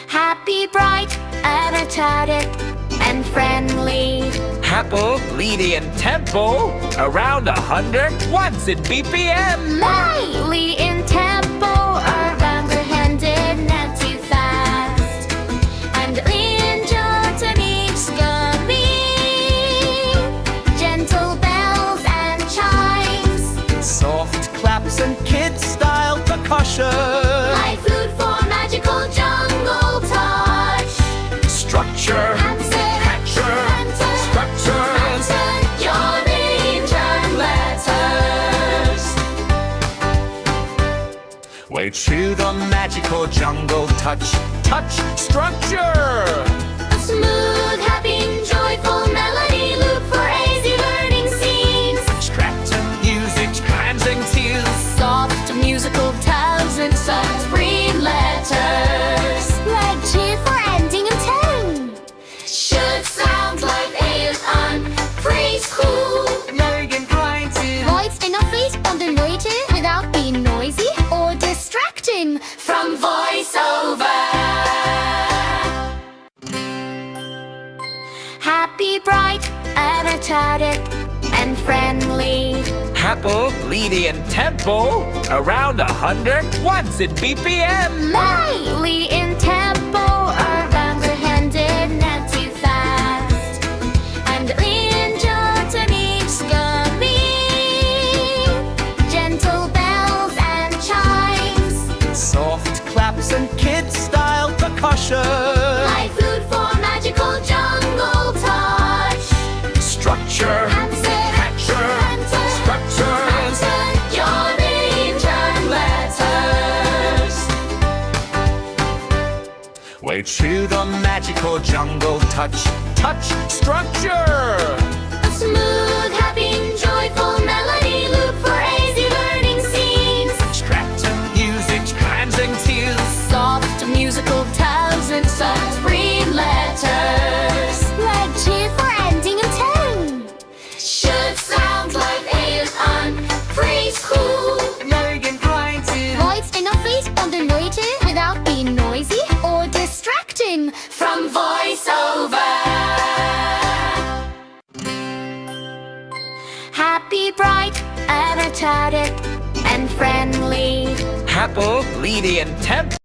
Happy, bright, energetic, and friendly. Happy, bleedy, and tempo, around 100 once in BPM. Lively in tempo, around 100, not too fast. And enjoy to each gummy. Gentle bells and chimes. Soft claps and kid-style percussion. Light food for magical jungle touch. Structure, hatcher, structures. Your names and letters. Wade through the magical jungle touch, structure. A smooth, happy, joyful melody loop for easy learning scenes. Stratton music, cleansing tears. Soft musical tones and soft free letters. Like G for ending and tone. Should sound like A on preschool. Voice enough face on the noise without being noisy or distracting from voiceover. Happy, bright, energetic, and friendly. Happy, bleedy, and tempo, around 100 once in BPM. Lively in tempo, around 100, not too fast. And enjoy to each gummy. Gentle bells and chimes. Soft claps and kid-style percussion. Light food for magical jungle touch. Structure, hatcher, structures. Your names and letters. Wade through the magical jungle touch, structure. A smooth, happy, joyful melody loop for easy learning scenes. Stratton music, cleansing tears. Soft musical tones and soft free letters. Like G for ending and tone. Should sound like A on preschool. Voice enough face on the noise without being noisy or distracting from voiceover. Happy, bright, energetic, and friendly. Happy, bleedy, and tempo.